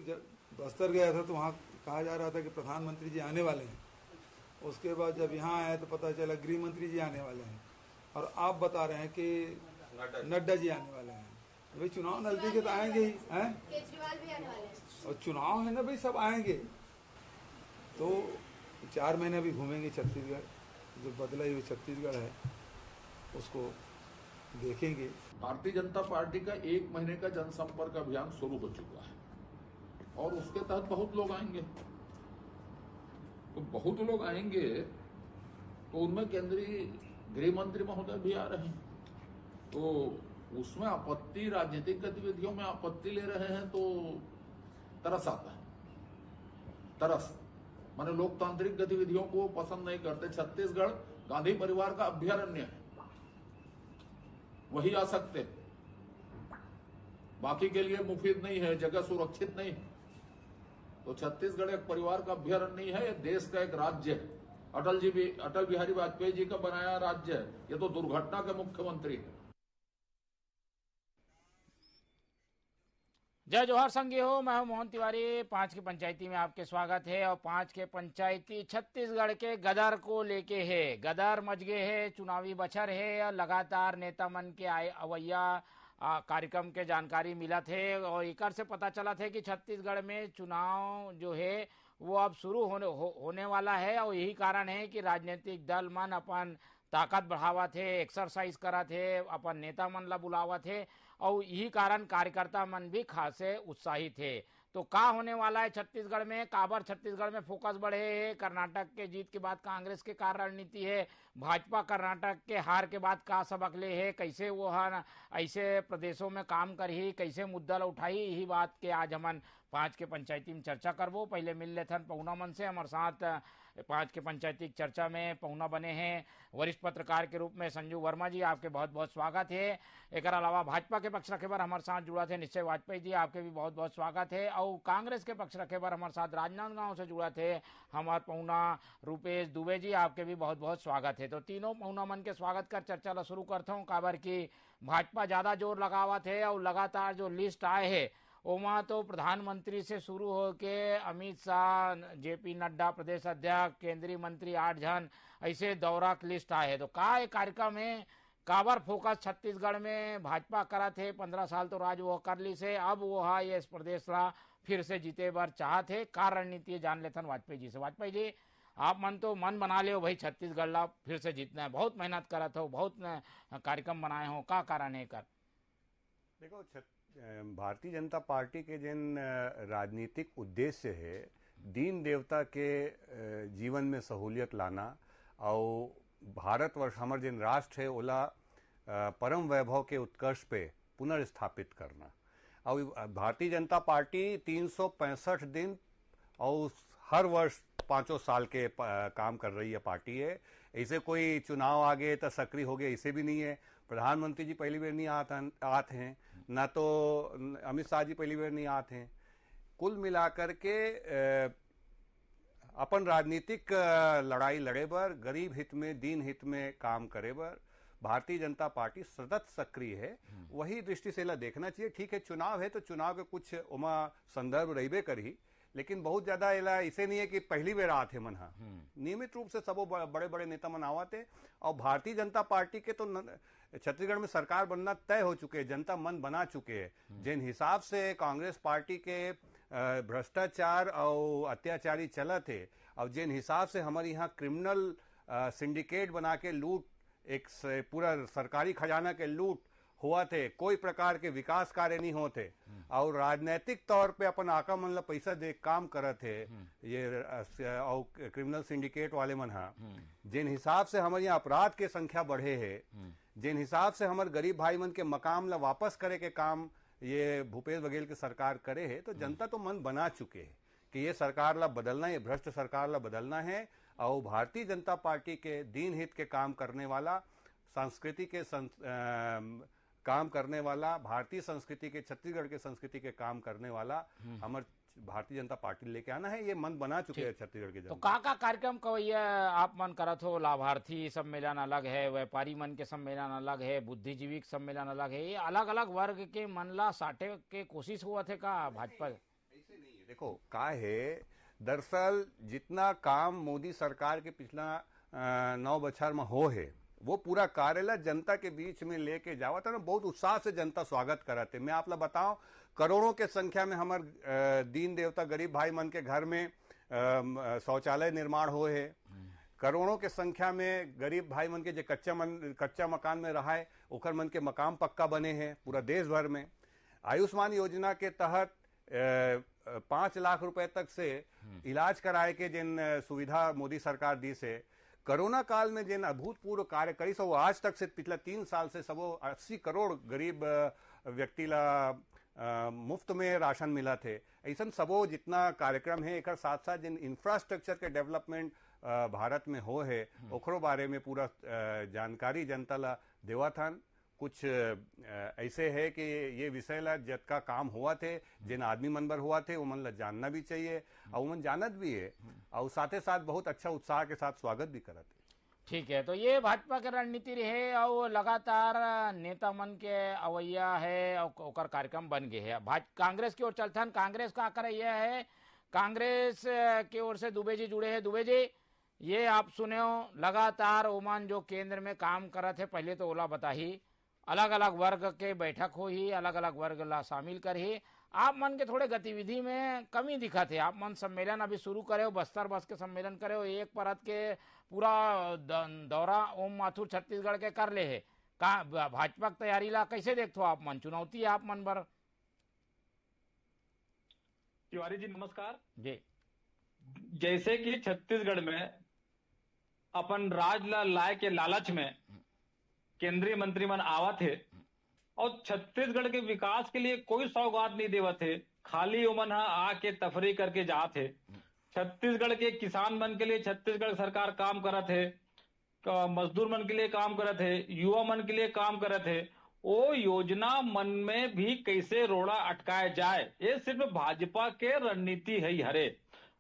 जब बस्तर गया था तो वहाँ कहा जा रहा था कि प्रधानमंत्री जी आने वाले हैं। उसके बाद जब यहाँ आए तो पता चला गृह मंत्री जी आने वाले हैं, और आप बता रहे हैं कि नड्डा जी आने वाले हैं। भाई चुनाव नजदीक है तो आएंगे ही हैं, केजरीवाल भी आने वाले हैं और चुनाव है ना भाई, सब आएंगे। तो 4 महीने भी घूमेंगे छत्तीसगढ़, जो बदला हुआ छत्तीसगढ़ है उसको देखेंगे। भारतीय जनता पार्टी का 1 महीने का जनसंपर्क अभियान शुरू हो चुका है और उसके तहत बहुत लोग आएंगे। तो बहुत लोग आएंगे तो उनमें केंद्रीय गृह मंत्री महोदय भी आ रहे हैं, तो उसमें आपत्ति, राजनीतिक गतिविधियों में आपत्ति ले रहे हैं तो तरस आता है। तरस माने लोकतांत्रिक गतिविधियों को पसंद नहीं करते। छत्तीसगढ़ गांधी परिवार का अभ्यारण्य है, वही आ सकते, बाकी के लिए मुफीद नहीं है, जगह सुरक्षित नहीं। तो छत्तीसगढ़ एक परिवार का अभ्यारण्य नहीं है, ये देश का एक राज्य है। अटल बिहारी वाजपेयी जी का बनाया राज्य है, ये तो दुर्घटना के मुख्यमंत्री है। जय जोहार संगी हो, मैं हूं मोहन तिवारी। 5 की पंचायती में आपके स्वागत है। और 5 के पंचायती छत्तीसगढ़ के गदर को लेके है। गदर मच गए है, चुनावी बछर है और लगातार नेता मन के आए अवैया कार्यक्रम के जानकारी मिला थे और एक से पता चला थे कि छत्तीसगढ़ में चुनाव जो है वो अब शुरू होने वाला है। और यही कारण है कि राजनीतिक दल मन अपन ताकत बढ़ावा थे, एक्सरसाइज करा थे, अपन नेता मन ला बुलावा थे और यही कारण कार्यकर्ता मन भी खासे उत्साहित थे। तो का होने वाला है छत्तीसगढ़ में, काबर छत्तीसगढ़ में फोकस बढ़े है, कर्नाटक के जीत के बाद कांग्रेस के का रणनीति है, भाजपा कर्नाटक के हार के बाद का सबक ले है, कैसे वो ऐसे प्रदेशों में काम करही, कैसे मुद्दा उठाई, यही बात के आज हमन 5 के पंचायती में चर्चा करबो। पहले मिल लेथन पहुना मन से। हमारे साथ 5 के पंचायती चर्चा में पहुना बने हैं वरिष्ठ पत्रकार के रूप में संजू वर्मा जी, आपके बहुत बहुत स्वागत है। एक अलावा भाजपा के पक्ष रखे बार हमारे साथ जुड़ा थे निश्चय वाजपेयी जी, आपके भी बहुत बहुत स्वागत है। और कांग्रेस के पक्ष रखे बार हमारे साथ राजनांदगांव से जुड़ा थे हमारे पहुना रूपेश दुबे जी, आपके भी बहुत बहुत स्वागत है। तो तीनों पहुना मन के स्वागत कर चर्चा ला शुरू करता हूँ। काबर की भाजपा ज्यादा जोर लगावा थे और लगातार जो लिस्ट आए है ओमा तो प्रधानमंत्री से शुरू होके अमित शाह, जेपी नड्डा प्रदेश अध्यक्ष, केंद्रीय मंत्री 8 जन ऐसे दौरा की लिस्ट आए है। तो का एक कार्यक्रम है, काबर फोकस छत्तीसगढ़ में भाजपा करा थे 15 साल तो राज वो कर ली से, अब वो है ये इस प्रदेश ला फिर से जीते बार चाहते का रणनीति जान लेथन वाजपेयी जी से। वाजपेयी जी, आप मन तो मन बना ले हो भाई छत्तीसगढ़ ला फिर से जीतना है, बहुत मेहनत करा था, बहुत कार्यक्रम बनाए हो, का कारण है कर? देखो, भारतीय जनता पार्टी के जिन राजनीतिक उद्देश्य है, दीन देवता के जीवन में सहूलियत लाना और भारतवर्ष हमारे जिन राष्ट्र है ओला परम वैभव के उत्कर्ष पे पुनर्स्थापित करना। और भारतीय जनता पार्टी 365 दिन और हर वर्ष 5 साल के काम कर रही है पार्टी है। ऐसे कोई चुनाव आ गए तो सक्रिय हो गए, इसे भी नहीं है। प्रधानमंत्री जी पहली बार नहीं आते हैं, ना तो अमित शाह जी पहली बार नहीं आते हैं। कुल मिलाकर के अपन राजनीतिक लड़ाई लड़े बर, गरीब हित में, दीन हित में काम करे बर भारतीय जनता पार्टी सतत सक्रिय है। वही दृष्टि से ला देखना चाहिए। ठीक है, चुनाव है तो चुनाव के कुछ उमा संदर्भ रहीबे करी, लेकिन बहुत ज्यादा इला इसे नहीं है कि पहली बार आते मन। नियमित रूप से सबो बड़े बड़े नेता मन आवाते। और भारतीय जनता पार्टी के तो छत्तीसगढ़ में सरकार बनना तय हो चुके हैं, जनता मन बना चुके हैं। जिन हिसाब से कांग्रेस पार्टी के भ्रष्टाचार और अत्याचारी चला थे और जिन हिसाब से हमारे यहाँ क्रिमिनल सिंडिकेट बना के लूट, एक पूरा सरकारी खजाना के लूट हुआ थे, कोई प्रकार के विकास कार्य नहीं होते और राजनीतिक तौर पे अपन आका मन ला पैसा दे काम करत थे ये और क्रिमिनल सिंडिकेट वाले मन हा। जिन हिसाब से हमारे यहाँ अपराध के संख्या बढ़े है, जिन हिसाब से हमारे गरीब भाई मन के मकाम ला वापस करे के काम ये भूपेश बघेल की सरकार करे है, तो जनता तो मन बना चुके है कि ये सरकार ला बदलना है, ये भ्रष्ट सरकार ला बदलना है। और भारतीय जनता पार्टी के दीन हित के काम करने वाला, संस्कृति के काम करने वाला, भारतीय संस्कृति के, छत्तीसगढ़ के संस्कृति के काम करने वाला हमारे भारतीय जनता पार्टी लेके आना है। ये मन बना चुके हैं छत्तीसगढ़ के जनता। तो का कार्यक्रम को ये आप मन करत हो? लाभार्थी सम्मेलन अलग है, व्यापारी मन के सम्मेलन अलग है, बुद्धिजीवी सम्मेलन अलग है, ये अलग अलग वर्ग के मन ला साटे के कोशिश हुआ थे का भाजपा? ऐसे नहीं है। देखो का है, दरअसल जितना काम मोदी सरकार के पिछला 9 बछर में हो है, वो पूरा कार्यालय जनता के बीच में लेके जावा था ना, बहुत उत्साह से जनता स्वागत करते। मैं आप लोग बताऊं, करोड़ों के संख्या में हमार दीन देवता गरीब भाई मन के घर में शौचालय निर्माण हो है। करोड़ों के संख्या में गरीब भाई मन के जो कच्चा मकान में रहा है, ओकर मन के मकान पक्का बने हैं पूरा देश भर में। आयुष्मान योजना के तहत 5 लाख रुपए तक से इलाज कराए के जिन सुविधा मोदी सरकार दी से, कोरोना काल में जिन अभूतपूर्व कार्य करी सो वो आज तक से पिछला 3 साल से सबो 80 करोड़ गरीब व्यक्ति ला मुफ्त में राशन मिला थे। ऐसा सबो जितना कार्यक्रम है, एक साथ साथ जिन इंफ्रास्ट्रक्चर के डेवलपमेंट भारत में हो है, ओकरो बारे में पूरा जानकारी जनता ला देवा था। कुछ ऐसे है कि ये विषय ला जतका काम हुआ थे, जिन आदमी मन बर हुआ थे, वो मन ला जानना भी चाहिए और मन जानत भी है, और साथे साथ बहुत अच्छा उत्साह के साथ स्वागत भी करत है। ठीक है, तो ये भाजपा के रणनीति रहे और लगातार नेता मन के अवैया है और ओकर कार्यक्रम बन गए है। कांग्रेस की ओर चलथन, कांग्रेस का कर यह है, कांग्रेस की ओर से दुबे जी जुड़े हैं। दुबे जी, ये आप सुने हो, लगातार ओमन जो केंद्र में काम करत है, पहले तो ओला बताही, अलग अलग वर्ग के बैठक हो ही, अलग अलग वर्ग ला शामिल कर ही, आप मन के थोड़े गतिविधि में कमी दिखा थे। आप मन सम्मेलन अभी शुरू करे हो, बस्तर बस के सम्मेलन करे हो, एक परत के पूरा दौरा ओम माथुर छत्तीसगढ़ के कर ले है। भाजपा की तैयारी ला कैसे देखते हो आप मन? चुनौती है आप मन बर? तिवारी जी नमस्कार जी। जैसे कि छत्तीसगढ़ में अपन राज लाए के लालच में केंद्रीय मंत्री मन आवत है और छत्तीसगढ़ के विकास के लिए कोई सौगात नहीं देवत है, खाली ओमन आके तफरी करके जात है। छत्तीसगढ़ के किसान मन के लिए छत्तीसगढ़ सरकार काम करत है, मजदूर मन के लिए काम करत है, युवा मन के लिए काम करत है। वो योजना मन में भी कैसे रोड़ा अटकाया जाए, ये सिर्फ भाजपा के रणनीति है हरे।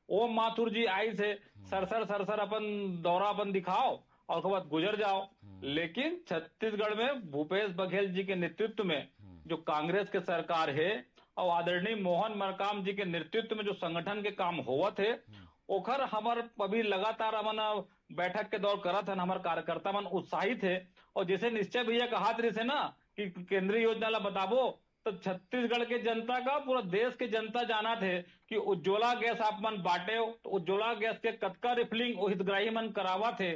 ओम माथुर जी आई से सरसर अपन दौरा अपन दिखाओ और उसके बाद गुजर जाओ। लेकिन छत्तीसगढ़ में भूपेश बघेल जी के नेतृत्व में जो कांग्रेस के सरकार है और आदरणीय मोहन मरकाम जी के नेतृत्व में जो संगठन के काम हुआ थे, ओखर हमार अभी लगातार हमन बैठक के दौर करत है, हमारे कार्यकर्ता मन उत्साहित है। और जैसे निश्चय भैया कहा थे ना कि केंद्रीय योजना ला बताबो, तो छत्तीसगढ़ के जनता का, पूरा देश के जनता जाना थे कि उज्ज्वला गैस आप मन बांटे हो, तो उज्ज्वला गैस के कतका रिफिलिंग वो हितग्राही मन करावा थे।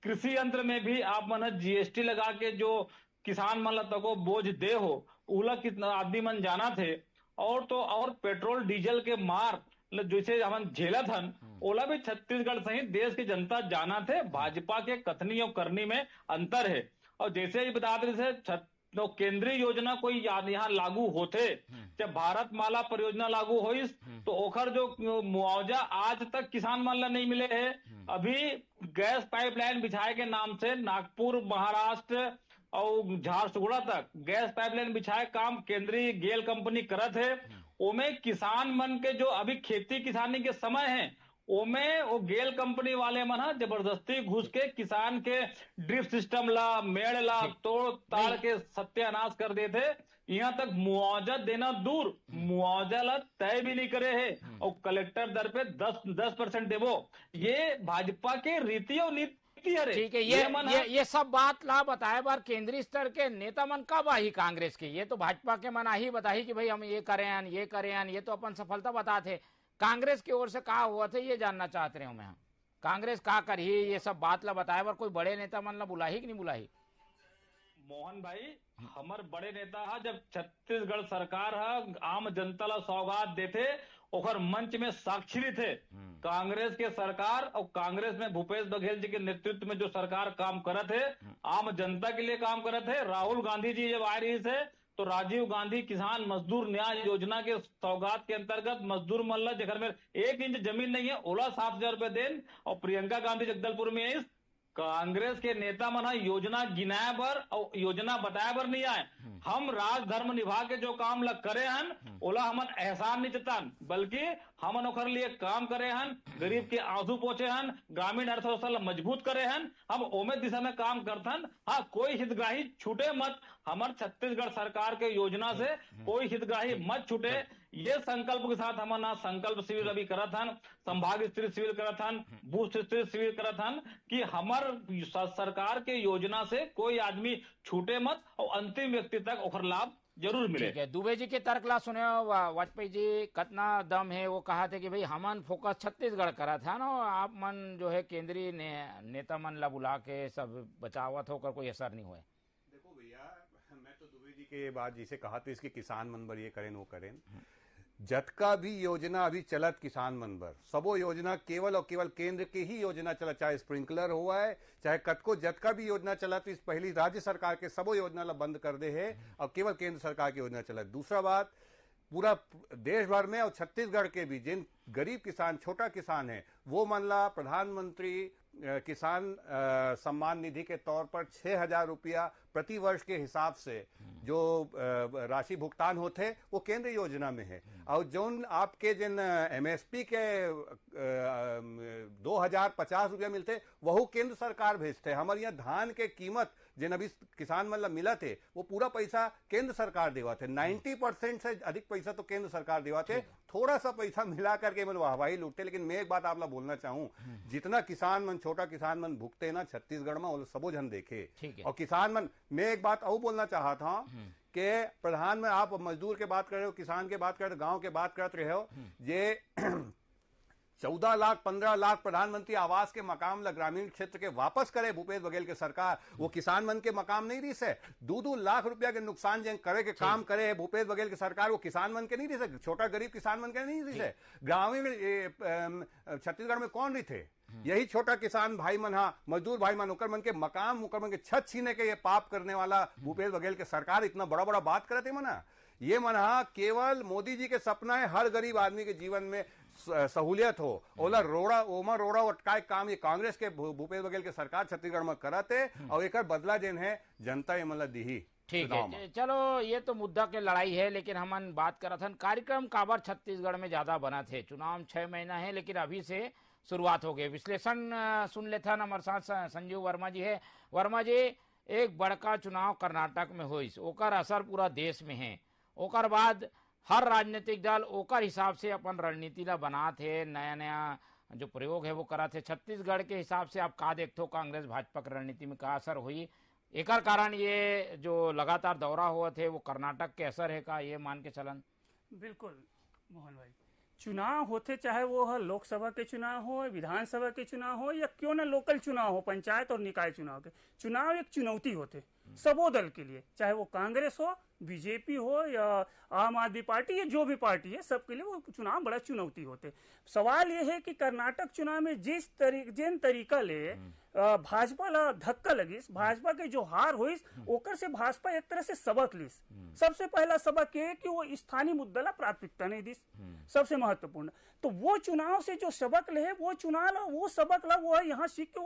कृषि यंत्र में भी आप मन जीएसटी लगा के जो किसान मन तको बोझ दे हो, उला कितना आदमी मन जाना थे। और तो और पेट्रोल डीजल के मार जैसे हम झेला थन, ओला भी छत्तीसगढ़ सहित देश की जनता जाना थे। भाजपा के कथनी और करनी में अंतर है। और जैसे ही बता रहे थे, तो केंद्रीय योजना कोई यहाँ लागू होते, जब भारत माला परियोजना लागू हुई तो ओखर जो मुआवजा आज तक किसान मन ला नहीं मिले है। अभी गैस पाइपलाइन बिछाए के नाम से नागपुर, महाराष्ट्र और झारसुगुड़ा तक गैस पाइपलाइन बिछाए काम केंद्रीय गेल कंपनी करत है। ओमे किसान मन के जो अभी खेती किसानी के समय है, ओमे वो गेल कंपनी वाले मन जबरदस्ती घुस के किसान के ड्रिप सिस्टम ला, मेड़ ला तोड़ ताड़ के सत्यानाश कर देते। यहाँ तक मुआवजा देना दूर, मुआवजा ला तय भी नहीं करे है और कलेक्टर दर पे 10% देवो। ये भाजपा के रीति और नीति। ठीक है, ये सब बात ला बताए बार केंद्रीय स्तर के नेता मन कब आई कांग्रेस के? ये तो भाजपा के मन ही बताही कि भाई हम ये करें, ये करें, ये तो अपन सफलता बताते। कांग्रेस की ओर से कहा हुआ था, ये जानना चाहते रहे हूं मैं। कांग्रेस का कर ही ये सब बात ला बताए बार कोई बड़े नेता मन ला बुलाही कि नहीं बुलाही? मोहन भाई, हमारे बड़े नेता है, जब छत्तीसगढ़ सरकार है आम जनता ला सौगात देते, ओखर मंच में साक्षी थे। कांग्रेस के सरकार और कांग्रेस में भूपेश बघेल जी के नेतृत्व में जो सरकार काम करत है, आम जनता के लिए काम करत है। राहुल गांधी जी जब आ रही थे तो राजीव गांधी किसान मजदूर न्याय योजना के सौगात के अंतर्गत मजदूर मल्ला जेकर में 1 इंच जमीन नहीं है, ओला 7,000 रुपए देन। और प्रियंका गांधी जगदलपुर में इस कांग्रेस के नेता मन योजना गिनाए बर और योजना बताए बर नहीं आए। हम राज धर्म निभा के जो काम लग करे हन, ओला हमन एहसान नहीं जतान, बल्कि हमन ओखर लिए काम करे हन, गरीब के आंसू पोछे हन, ग्रामीण अर्थव्यवस्था मजबूत करे हन। हम ओमे दिशा में काम करथन। हाँ, कोई हितग्राही छूटे मत, हमार छत्तीसगढ़ सरकार के योजना से कोई हितग्राही मत छूटे। ये संकल्प के साथ हमारा संकल्प शिविर अभी करा था, संभाग स्तरीय शिविर करा था, बूथ स्तरीय शिविर करा था कि हमार सरकार के योजना से कोई आदमी छूटे मत और अंतिम व्यक्ति तक ओकर लाभ जरूर मिले। ठीक है, दुबे जी के तर्क ला सुने वाजपेयी जी कितना दम है, वो कहा थे कि भाई हमन फोकस छत्तीसगढ़ करा था ना, आप मन जो है केंद्रीय नेता मन ला बुला के सब बचावत होकर कोई असर नहीं हुआ। देखो भैया, मैं तो दुबे जी के बाद जिसे कहा तो इसके किसान मन बर ये करें वो करें, जतका भी योजना अभी चलत किसान मन बर सबो योजना केवल और केवल केंद्र की ही योजना चला, चाहे स्प्रिंकलर हुआ है चाहे कतको जतका भी योजना चला, तो इस पहली राज्य सरकार के सबो योजना ला बंद कर दे है और केवल केंद्र सरकार की योजना चला। दूसरा बात, पूरा देश भर में और छत्तीसगढ़ के भी जिन गरीब किसान छोटा किसान है वो मन ला प्रधानमंत्री किसान सम्मान निधि के तौर पर 6,000 रुपया प्रति वर्ष के हिसाब से जो राशि भुगतान होते वो केंद्र योजना में है। और जो आपके जिन एमएसपी के 2,050 रुपया मिलते वह केंद्र सरकार भेजते। हमारे यहाँ धान के कीमत जिन अभी किसान मतलब मिला थे वो पूरा पैसा केंद्र सरकार देवा थे, 90% से अधिक पैसा तो केंद्र सरकार देवा थे, थोड़ा सा पैसा मिला करके मतलब हवाई लूटते। लेकिन मैं एक बात आप लोग बोलना चाहूं, जितना किसान मन छोटा किसान मन भुगते ना छत्तीसगढ़ में वो सबो जन देखे। और किसान मन, मैं एक बात और बोलना चाहता हूं कि प्रधान में आप मजदूर के बात कर रहे हो, किसान के बात कर रहे हो, गांव के बात कर रहे हो, ये 14 लाख 15 लाख प्रधानमंत्री आवास के मकाम ला ग्रामीण क्षेत्र के वापस करे भूपेश बघेल के सरकार, वो किसान मन के मकाम नहीं रही से। 2-2 लाख रुपया के नुकसान जंग करे के काम करे भूपेश बघेल की सरकार, वो किसान मन के नहीं रही से, छोटा गरीब किसान मन के नहीं रही से। ग्रामीण छत्तीसगढ़ में कौन रही थे? यही छोटा किसान भाई मन, मजदूर भाई मन, उकर मन के मकाम, उकर मन के छत छीने के ये पाप करने वाला भूपेश बघेल के सरकार इतना बड़ा बड़ा बात करते मना। ये मना केवल मोदी जी के सपना है हर गरीब आदमी के जीवन में सहूलियत हो, ओला रोड़ा ओमा रोड़ा अटकाए काम ये कांग्रेस के भूपेश बघेल के सरकार छत्तीसगढ़ में करते और एक बदला जिन है जनता ये मतलब दी। ठीक है, चलो ये तो मुद्दा के लड़ाई है, लेकिन हमन बात करत हन कार्यक्रम काबर छत्तीसगढ़ में ज्यादा बना थे। चुनाव 6 महीना है लेकिन अभी से शुरुआत हो गई। विश्लेषण सुन लेते हैं, हमारे साथ संजीव वर्मा जी है। वर्मा जी, एक बड़का चुनाव कर्नाटक में हुई, ओकर असर पूरा देश में है, ओकर बाद हर राजनीतिक दल ओकर हिसाब से अपन रणनीति ला बना थे, नया नया जो प्रयोग है वो करा थे। छत्तीसगढ़ के हिसाब से आप का देखते हो कांग्रेस भाजपा की रणनीति में का असर हुई? एक कारण ये जो लगातार दौरा हुआ थे वो कर्नाटक के असर है का, ये मान के चलन? बिल्कुल मोहन भाई, चुनाव होते चाहे वो लोकसभा के चुनाव हो, विधानसभा के चुनाव हो, या क्यों ना लोकल चुनाव हो, पंचायत और निकाय चुनाव के चुनाव एक चुनौती होते सबो दल के लिए, चाहे वो कांग्रेस हो, बीजेपी हो या आम आदमी पार्टी या जो भी पार्टी है, सबके लिए वो चुनाव बड़ा चुनौती होते। सवाल ये है कि कर्नाटक चुनाव में जिन तरीका ले भाजपा ला धक्का लगिस, भाजपा के जो हार हुई ओकर से भाजपा एक तरह से सबक लिस। सबसे पहला सबक ये कि वो स्थानीय मुद्दा ला प्राथमिकता नहीं दिस, सबसे महत्वपूर्ण। तो वो चुनाव से जो सबक ले वो चुनाव ला वो सबक ला वो यहाँ सीख के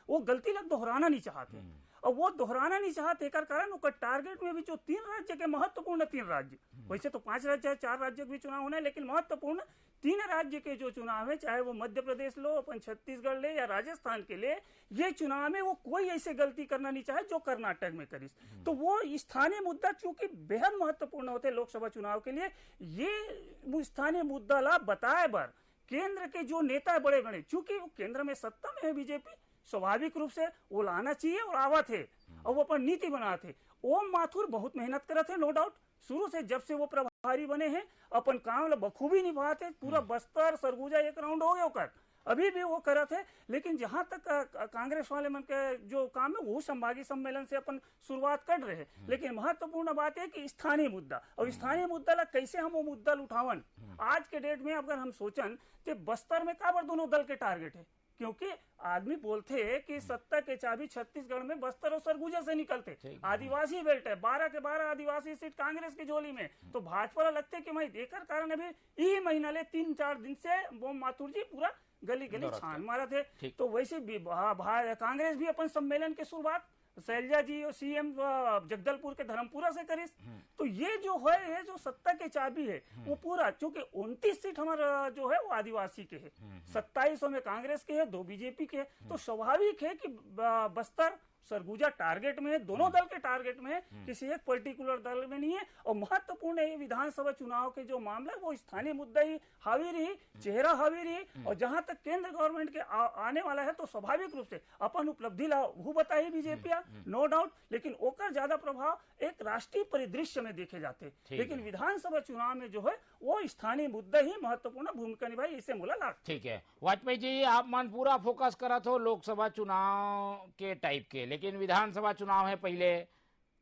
वो गलती ला दोहराना नहीं चाहते, और वो दोहराना नहीं चाहते एकर कारण उनका टारगेट में भी जो 3 राज्य के महत्वपूर्ण 3 राज्य, वैसे तो 5 राज्य है, 4 राज्य के भी चुनाव होना है, लेकिन महत्वपूर्ण 3 राज्य के जो चुनाव है, चाहे वो मध्य प्रदेश लो, अपन छत्तीसगढ़ ले या राजस्थान के लिए, ये चुनाव में वो कोई ऐसे गलती करना नहीं चाहे जो कर्नाटक में करिस। तो वो स्थानीय मुद्दा चूंकि बेहद महत्वपूर्ण होते लोकसभा चुनाव के लिए, ये स्थानीय मुद्दा ला बताए बर केंद्र के जो नेता बड़े गणे, चूंकि वो केंद्र में सत्ता में है बीजेपी, स्वाभाविक रूप से वो लाना चाहिए और आवा थे और वो अपन नीति बना थे। ओम माथुर बहुत मेहनत करे थे, नो डाउट, शुरू से जब से वो प्रभारी बने हैं अपन काम बखूबी निभाते, पूरा बस्तर सरगुजा एक राउंड हो गया कर, अभी भी वो करे थे। लेकिन जहां तक कांग्रेस वाले मन के जो काम है वो संभागीय सम्मेलन से अपन शुरुआत कर रहे हैं, लेकिन महत्वपूर्ण बात है कि स्थानीय मुद्दा, और स्थानीय मुद्दा ला कैसे हम वो मुद्दा उठावन। आज के डेट में अगर हम सोचन तो बस्तर में काबर दोनों दल के टारगेट है, क्योंकि आदमी बोलते हैं कि सत्ता के चाबी छत्तीसगढ़ में बस्तर और सरगुजा से निकलते, आदिवासी बेल्ट है, 12 के 12 आदिवासी सीट कांग्रेस की झोली में, तो भाजपा लगते कि मैं देकर कारण अभी यही महीना ले 3-4 दिन से वो माथुर जी पूरा गली गली छान मारा थे। तो वैसे कांग्रेस भी अपन सम्मेलन की शुरुआत शैलजा जी और सीएम जगदलपुर के धर्मपुरा से करिस। तो ये जो है, ये जो सत्ता के चाबी है वो पूरा, चूंकि 29 सीट हमारा जो है वो आदिवासी के है, 27 में कांग्रेस के है, 2 बीजेपी के है, तो स्वाभाविक है कि बस्तर सरगुजा टारगेट में है, दोनों दल के टारगेट में है, किसी एक पर्टिकुलर दल में नहीं है। और महत्वपूर्ण है विधानसभा चुनाव के जो मामला है वो स्थानीय मुद्दा ही हावी रही, चेहरा हावी रही। और जहां तक केंद्र गवर्नमेंट के आने वाला है तो स्वाभाविक रूप से अपन उपलब्धि वो बताई बीजेपी, नो डाउट, लेकिन ओकर ज्यादा प्रभाव एक राष्ट्रीय परिदृश्य में देखे जाते। लेकिन विधानसभा चुनाव में जो है वो स्थानीय मुद्दा ही महत्वपूर्ण भूमिका निभाई, इसे बोला लाग। ठीक है वाजपेयी जी, आप मन पूरा फोकस करा हो लोकसभा चुनाव के टाइप के, लेकिन विधानसभा चुनाव है पहले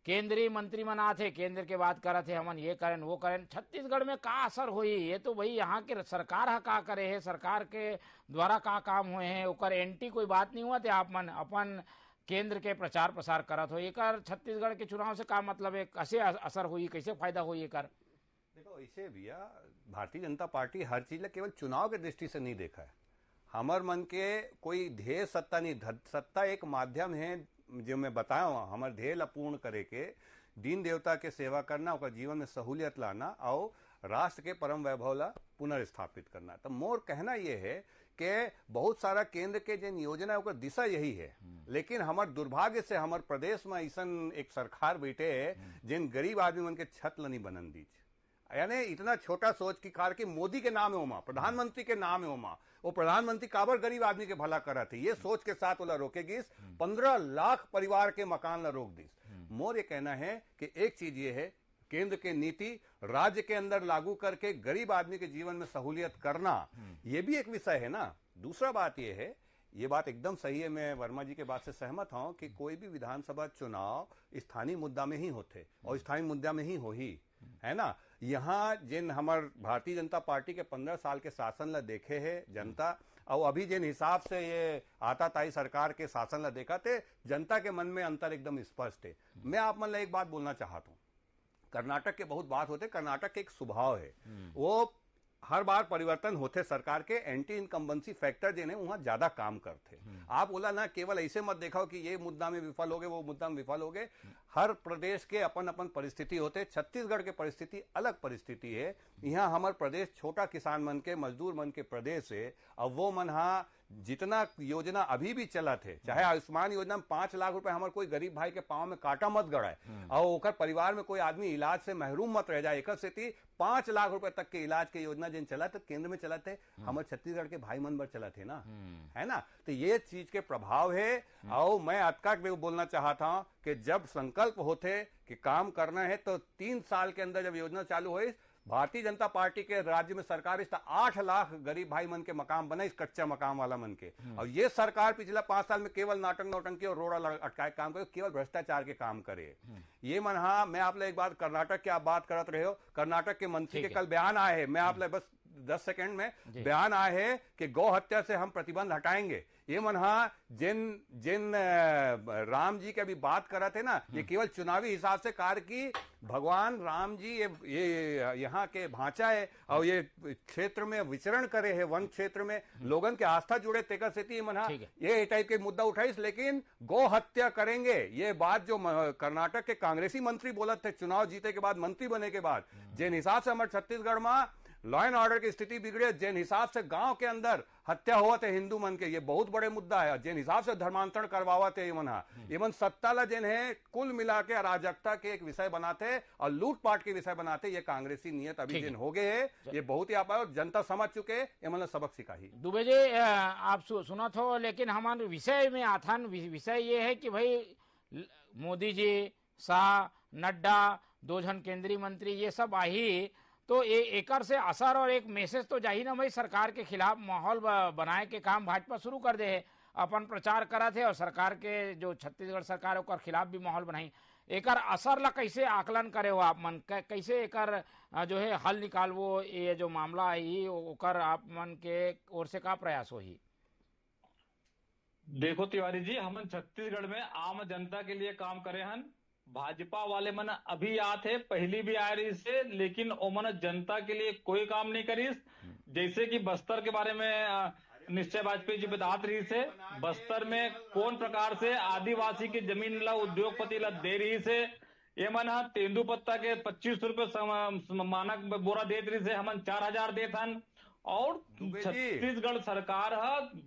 केंद्रीय मंत्री मना थे, केंद्र के बात करा थे हमन ये करें वो करें, छत्तीसगढ़ में का असर हुई ये तो भाई यहाँ के सरकार है का करे है, सरकार के द्वारा का काम हुए हैं ओकर एंटी कोई बात नहीं हुआ थे। आप मन अपन केंद्र के प्रचार प्रसार करत हो, एक छत्तीसगढ़ के चुनाव से का मतलब है, कैसे असर हुई, कैसे फायदा हुई एक? देखो इसे भैया भारतीय जनता पार्टी हर चीज केवल चुनाव के दृष्टि से नहीं देखा है। हमार मन के कोई ध्येय सत्ता नहीं, सत्ता एक माध्यम है जो मैं बताया हूँ, हमारे ध्येय ला पूर्ण करे के दीन देवता के सेवा करना, और जीवन में सहूलियत लाना और राष्ट्र के परम वैभव ला पुनर्स्थापित करना। तो मोर कहना यह है कि बहुत सारा केंद्र के जो योजना है ओकर दिशा यही है, लेकिन हमार दुर्भाग्य से हमार प्रदेश में ऐसा एक सरकार बैठे जिन गरीब आदमी मन के छत ला नहीं बनन दीज, यानी इतना छोटा सोच की कार की मोदी के नाम है ओमा, प्रधानमंत्री के नाम है ओमा, वो प्रधानमंत्री काबर गरीब आदमी के भला करा थे, ये सोच के साथ ओला रोकेगी। 15 लाख परिवार के मकान ला रोक दी। मोर ये कहना है कि एक चीज ये है, केंद्र के नीति राज्य के अंदर लागू करके गरीब आदमी के जीवन में सहूलियत करना, ये भी एक विषय है ना। दूसरा बात ये है, ये बात एकदम सही है, मैं वर्मा जी के बात से सहमत हूं कि कोई भी विधानसभा चुनाव स्थानीय मुद्दा में ही होते और स्थानीय मुद्दा में ही हो ही, है ना। यहाँ जिन हमार भारतीय जनता पार्टी के 15 साल के शासन ला देखे है जनता, और अभी जिन हिसाब से ये आताताई सरकार के शासन ला देखा थे, जनता के मन में अंतर एकदम स्पष्ट है। मैं आप मन ला एक बात बोलना चाहता हूँ, कर्नाटक के बहुत बात होते, कर्नाटक के एक स्वभाव है, वो हर बार परिवर्तन होते सरकार के एंटी इनकम्बेंसी फैक्टर जिन्हें वहां ज्यादा काम करते। आप बोला ना केवल ऐसे मत देखो कि ये मुद्दा में विफल हो गए वो मुद्दा में विफल हो गए, हर प्रदेश के अपन अपन परिस्थिति होते। छत्तीसगढ़ के परिस्थिति अलग परिस्थिति है, यहाँ हमारे प्रदेश छोटा किसान मन के मजदूर मन के प्रदेश है। अब वो मन हाँ जितना योजना अभी भी चला थे, चाहे आयुष्मान योजना में 5 लाख रुपए हमारे कोई गरीब भाई के पांव में कांटा मत गड़ाए और ओकर परिवार में कोई आदमी इलाज से महरूम मत रह जाए, एक स्थिति 5 लाख रुपए तक के इलाज के योजना जिन चला थे केंद्र में चला थे, हमारे छत्तीसगढ़ के भाई मन भर चला थे ना, है ना। तो ये चीज के प्रभाव है। और मैं अटका के बोलना चाहता हूं कि जब संकल्प होते कि काम करना है तो 3 साल के अंदर जब योजना चालू हुई, भारतीय जनता पार्टी के राज्य में सरकार इस 8 लाख गरीब भाई मन के मकान बने, इस कच्चा मकान वाला मन के। और ये सरकार पिछला 5 साल में केवल नाटक नौटंकी और रोड़ा अटकाए काम करे, केवल भ्रष्टाचार के काम करे। ये मन हाँ, मैं आप लोग एक बात कर्नाटक की आप बात करते रहे हो, कर्नाटक के मंत्री के कल बयान आए हैं, मैं आप लोग बस 10 सेकंड में बयान आए हैं कि गौ हत्या से हम प्रतिबंध हटाएंगे। ये मन हाँ, जिन राम जी की अभी बात कर रहे थे ना, ये केवल चुनावी हिसाब से कार की भगवान राम जी ये यहाँ के भांचा है और ये क्षेत्र में विचरण करे है, वन क्षेत्र में लोगन के आस्था जुड़े तेकर से मन हाँ ये टाइप के मुद्दा उठाइस, लेकिन गौ हत्या करेंगे ये बात जो कर्नाटक के कांग्रेसी मंत्री बोलत थे चुनाव जीते के बाद, मंत्री बने के बाद, जिन हिसाब से हमारे छत्तीसगढ़ में लॉ एंड ऑर्डर की स्थिति बिगड़े, जिन हिसाब से गांव के अंदर हत्या हुआ थे हिंदू मन के, ये बहुत बड़े मुद्दा है। जिन हिसाब से धर्मांतरण करवावा थे इवन सत्ता ला जिन है कुल मिला के अराजकता के एक विषय बनाते और लूटपाट के विषय बनाते, ये कांग्रेसी नियत अभी जिन हो गए है, ये बहुत ही आप जनता समझ चुके, ये मतलब सबक सिखाही। दुबे जी आप सुना थो, लेकिन हमारे विषय में आथान विषय ये है कि भाई मोदी जी, शाह, नड्डा, 2 जन केंद्रीय मंत्री ये सब आई, तो एकर से असर और एक मैसेज तो जाही ना भाई, सरकार के खिलाफ माहौल बनाए के काम भाजपा शुरू कर दे है, अपन प्रचार करा थे और सरकार के जो छत्तीसगढ़ सरकार ओकर खिलाफ भी माहौल बनाई। एकर असर ला कैसे आकलन करे हो आप मन, कैसे एकर जो है हल निकालवो, ये जो मामला आई ओकर आप मन के ओर से का प्रयास हो ही? देखो तिवारी जी, हम छत्तीसगढ़ में आम जनता के लिए काम करे हन। भाजपा वाले मन अभी आते पहली भी आ रही से, लेकिन ओमन जनता के लिए कोई काम नहीं करीस। जैसे कि बस्तर के बारे में निश्चय वाजपेयी जी बताते रही से, बस्तर में कौन प्रकार से आदिवासी की जमीन ला उद्योगपति ला दे रही से, ये मन तेंदुपत्ता के 25 रुपए मानक बोरा देत रही से, हमन 4000 देत हन। और छत्तीसगढ़ सरकार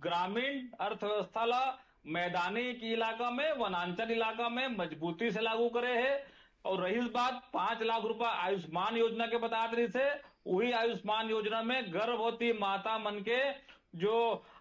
ग्रामीण अर्थव्यवस्था ला मैदानी इलाका में, वनांचल इलाका में मजबूती से लागू करे है। और रही बात 5 लाख रुपए आयुष्मान योजना के बता रही से, वही आयुष्मान योजना में गर्भवती माता मन के जो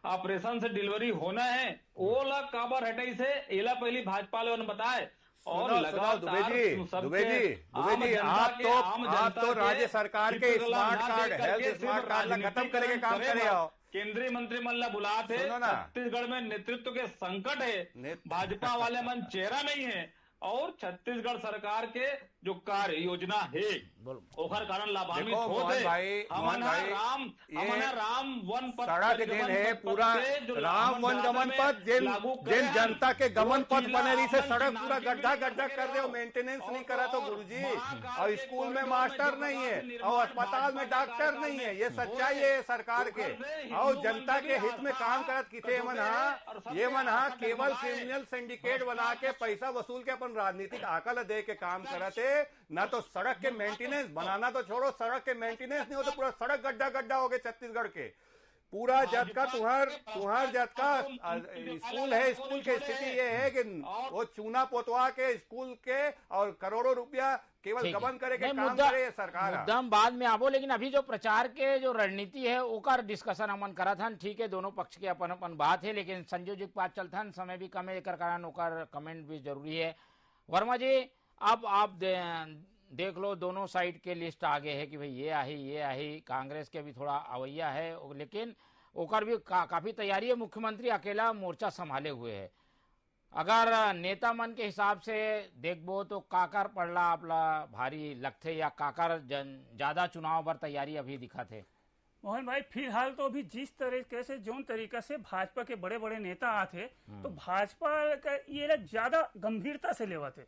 ऑपरेशन से डिलीवरी होना है वो ला काबर हटाई से एला पहली भाजपा ने बताए। और दुबे जी आप तो राज्य सरकार के smart card, health smart card ला खत्म करे के काम करे हो। केंद्रीय मंत्रिमंडल बुला थे, छत्तीसगढ़ में नेतृत्व के संकट है, भाजपा वाले मन चेहरा नहीं है, और छत्तीसगढ़ सरकार के जो कार्य योजना है ओखर कारण लाभान्वित होते। राम वन पथ सड़क दिन है पूरा, राम वन गमन पथ जिन जनता के गमन पथ बने रही से सड़क पूरा गड्ढा गड्ढा कर रहे हो, मेंटेनेंस नहीं करा तो गुरुजी। और स्कूल में मास्टर नहीं है और अस्पताल में डॉक्टर नहीं है, ये सच्चाई है सरकार के। और जनता के हित में काम करत किथे ये मन केवल क्रिमिनल सिंडिकेट बना के पैसा वसूल के अपन राजनीतिक आकल दे के काम करते। ना तो सड़क के मेंटेनेंस बनाना तो छोड़ो, सड़क के मेंटेनेंस नहीं हो तो पूरा सड़क गड्ढा गड्ढा हो गए छत्तीसगढ़ के। पूरा जत का तुहार जत का स्कूल है, स्कूल की स्थिति ये है कि वो चूना पोतवा के स्कूल के और करोड़ों रुपया केवल गबन करे के काम करे सरकार। मुद्दम बाद में आबो, लेकिन अभी जो प्रचार के जो रणनीति है ओकर डिस्कशन हमन करा था। ठीक है, दोनों पक्ष के अपन अपन बात है, लेकिन संयोजित बात चलता है, समय भी कम है, एकर कारण ओकर कमेंट भी जरूरी है। वर्मा जी, अब आप देख लो दोनों साइड के लिस्ट आगे है कि भाई ये आही कांग्रेस के भी थोड़ा अवैया है, लेकिन ओकर भी काफी तैयारी है। मुख्यमंत्री अकेला मोर्चा संभाले हुए है। अगर नेता मन के हिसाब से देखबो तो काकर पड़ला आपला भारी लगथे या काकर ज्यादा चुनाव पर तैयारी अभी दिखा थे? मोहन भाई, फिलहाल तो अभी जिस तरीके से जोन तरीका से भाजपा के बड़े बड़े नेता आते तो भाजपा का ये ज्यादा गंभीरता से लेवा थे।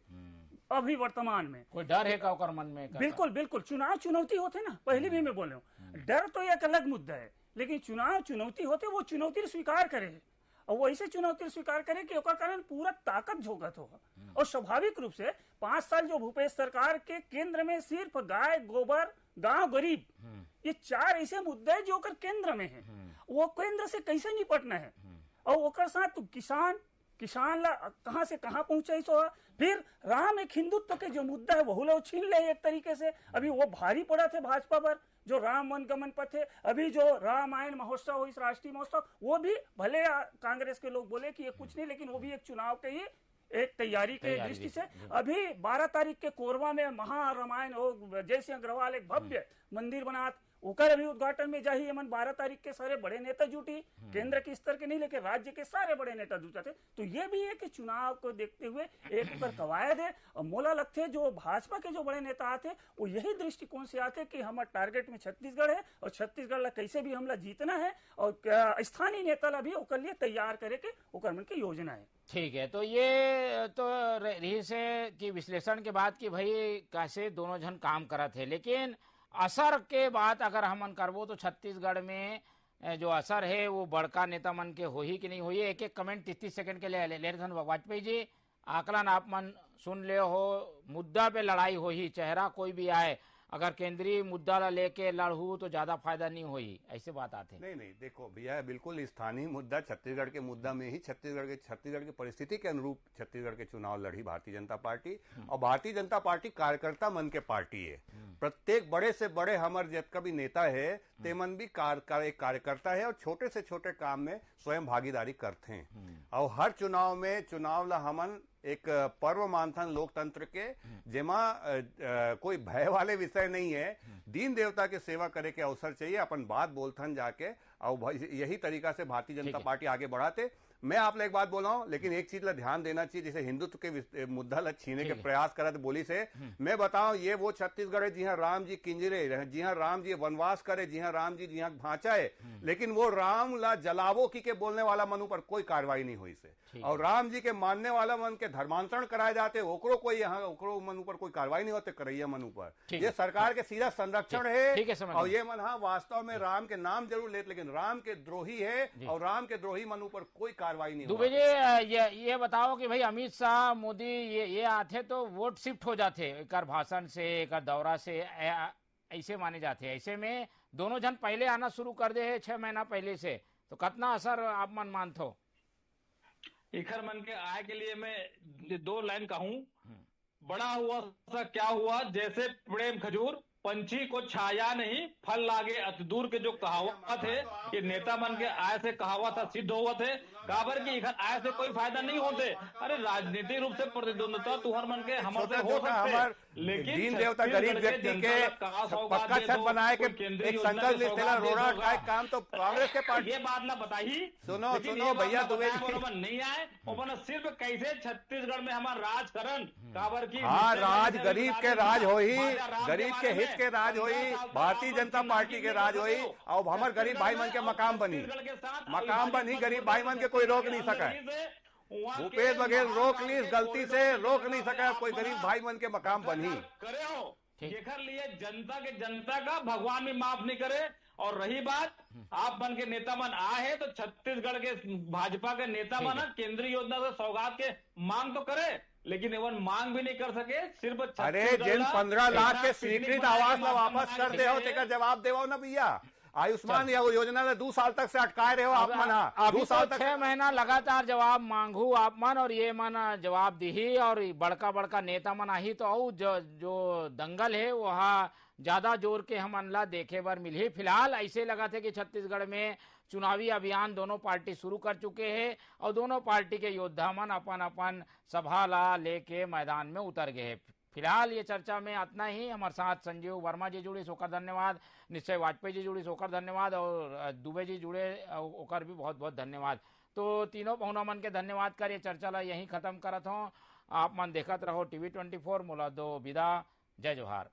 अभी वर्तमान में कोई डर है का ओकर मन में? बिल्कुल बिल्कुल, चुनाव चुनौती होते ना, पहले भी मैं बोल रहा हूँ, डर तो एक अलग मुद्दा है, लेकिन चुनाव चुनौती होते, वो चुनौती स्वीकार करे और वो ऐसे चुनौती स्वीकार करे कि ओकर कारण पूरा ताकत झोंकत होगा। और स्वाभाविक रूप से 5 साल जो भूपेश सरकार के केंद्र में सिर्फ गाय गोबर गांव गरीब, ये 4 ऐसे मुद्दे हैं जो ओकर केंद्र में है, वो केंद्र से कैसे निपटना है। और ओकर साथ तो किसान ला कहां से कहां पहुंचे, सो फिर राम एक हिंदुत्व के जो मुद्दा है वह लोग छीन ले एक तरीके से। अभी वो भारी पड़ा थे भाजपा पर, जो राम वन गमन पथ है, अभी जो रामायण महोत्सव, इस राष्ट्रीय महोत्सव, वो भी भले कांग्रेस के लोग बोले कि ये कुछ नहीं, लेकिन वो भी एक चुनाव के ही एक तैयारी के दृष्टि से। अभी 12 तारीख के कोरबा में महारामायण जय सिंह अग्रवाल एक भव्य मंदिर बनात, ओकर अभी उद्घाटन में जाही मन 12 तारीख के सारे बड़े नेता जुटी, केंद्र के स्तर के नहीं लेकिन राज्य के सारे बड़े नेता जुटा थे। तो ये भी है कि चुनाव को देखते हुए एक ऊपर कवायद है। और मोला लगते जो भाजपा के जो बड़े नेता आते वो यही दृष्टिकोण से आते कि हमारे टारगेट में छत्तीसगढ़ है और छत्तीसगढ़ ला कैसे भी हमला जीतना है, और स्थानीय नेता ला भी ओकर लिए तैयार करे के ओकर मन की योजना है। ठीक है, तो ये तो रही से कि विश्लेषण के बाद कि भाई कैसे दोनों जन काम करत है, लेकिन असर के बात अगर हमन करबो तो छत्तीसगढ़ में जो असर है वो बड़का नेता मन के हो ही कि नहीं हो। एक एक कमेंट 30 सेकंड के लिए ले रहे थे। वाजपेयी जी, आकलन आप मन सुन ले हो, मुद्दा पे लड़ाई हो ही, चेहरा कोई भी आए, अगर केंद्रीय मुद्दा ला लेके लड़ू तो ज्यादा फायदा नहीं होई, ऐसे बात आते? नहीं, देखो भैया, बिल्कुल स्थानीय मुद्दा छत्तीसगढ़ के मुद्दा में ही छत्तीसगढ़ की परिस्थिति के अनुरूप छत्तीसगढ़ के चुनाव लड़ी भारतीय जनता पार्टी। और भारतीय जनता पार्टी कार्यकर्ता मन के पार्टी है। प्रत्येक बड़े से बड़े हमार जितना भी नेता है ते मन भी एक कार्यकर्ता है और छोटे से छोटे काम में स्वयं भागीदारी करते हैं। और हर चुनाव में चुनाव ला हमन एक पर्व मानथन लोकतंत्र के, जेमा कोई भय वाले विषय नहीं है। दीन देवता के सेवा करे के अवसर चाहिए, अपन बात बोलथन जाके, और यही तरीका से भारतीय जनता पार्टी आगे बढ़ाते। मैं आप लोग एक बात बोल रहा हूं, लेकिन एक चीज ला ध्यान देना चाहिए, जैसे हिंदुत्व के मुद्दा ला छीने के प्रयास करत बोली से मैं बताऊं, ये वो छत्तीसगढ़ है जहां राम जी किंजरे, जहां राम जी वनवास करे, जहां राम जी जहां भांचा है, लेकिन वो राम ला जलावो की के बोलने वाला मनु पर कोई कार्रवाई नहीं हुई से। और राम जी के मानने वाला मन के धर्मांतरण कराए जाते, ओकरो कोई यहाँ ओकरो मनु पर कोई कार्रवाई नहीं होते, करैया मनु पर। ये सरकार के सीधा संरक्षण है। और ये मन वास्तव में राम के नाम जरूर लेते, लेकिन राम के द्रोही है और राम के द्रोही मनु पर कोई कार्रवाई नहीं। दुबे जी, ये बताओ कि भाई अमित शाह मोदी ये आते तो वोट शिफ्ट हो जाते एक भाषण से, एक दौरा से, ऐसे माने जाते। ऐसे में दोनों जन पहले आना शुरू कर दे 6 महीना पहले से, तो कितना असर आप मन मानते हो? इखर मन के आय के लिए मैं 2 लाइन कहूं। बड़ा हुआ सा क्या हुआ, जैसे प्रेम खजूर, पंछी को छाया नहीं, फल लागे अति दूर के जो कहावत है, कि नेता मन के आय से कहावत सिद्ध हुआ थे। काबर की इखर आय से कोई फायदा नहीं होते। अरे राजनीतिक रूप से प्रतिद्वंदता तुहर मन के हमर से हो सकते, लेकिन दीन देवता गरीब व्यक्ति के पक्का छत बनाए के एक संकल्प लिस्टेला रोड़ा का काम तो कांग्रेस के पार्टी। ये बात ना बताई। सुनो भैया दुबे नहीं आए और सिर्फ कैसे छत्तीसगढ़ में हमारा राज करन, काबर की हाँ राज गरीब के राज हो ही, गरीब के हित के राज हो ही, भारतीय जनता पार्टी के राज हो ही, और हमारे गरीब भाई मन के मकाम बनी, मकाम बनी, गरीब भाई मन के कोई रोक नहीं सका। भूपेश बघेल रोक ली, गलती से रोक नहीं सका, कोई गरीब भाई मन के मकाम बनी करे हो। जेकर लिए जनता का भगवान भी माफ नहीं करे। और रही बात आप बन के नेता मन आए हैं, तो छत्तीसगढ़ के भाजपा के नेता मन केंद्रीय योजना से सौगात के मांग तो करे, लेकिन एवं मांग भी नहीं कर सके। सिर्फ अरे जिन 15 लाख के स्वीकृत आवास में वापस कर दे हो, तेकर जवाब देवो ना भैया। आयुष्मान या वो योजना ने 2 साल तक से अटकाए रहे हो आप मन। अभी 2 साल तक 6 महीना लगातार जवाब मांगू आप मन, और ये मन जवाब दी, और बड़का नेता मन आही तो जो दंगल है वहाँ ज्यादा जोर के हम अनला देखे बर मिली। फिलहाल ऐसे लगा थे कि छत्तीसगढ़ में चुनावी अभियान दोनों पार्टी शुरू कर चुके हैं, और दोनों पार्टी के योद्धा मन अपन सभा ला लेके मैदान में उतर गए। फिलहाल ये चर्चा में इतना ही। हमारे साथ संजीव वर्मा जी जुड़े सोकर धन्यवाद, निश्चय वाजपेयी जी जुड़ी सोकर धन्यवाद, और दुबे जी जुड़े ओकर भी बहुत बहुत धन्यवाद। तो तीनों पहुना मन के धन्यवाद कर ये चर्चा ला यहीं खत्म करत हूँ। आप मन देखत रहो TV 24। मोला दो विदा, जय जोहार।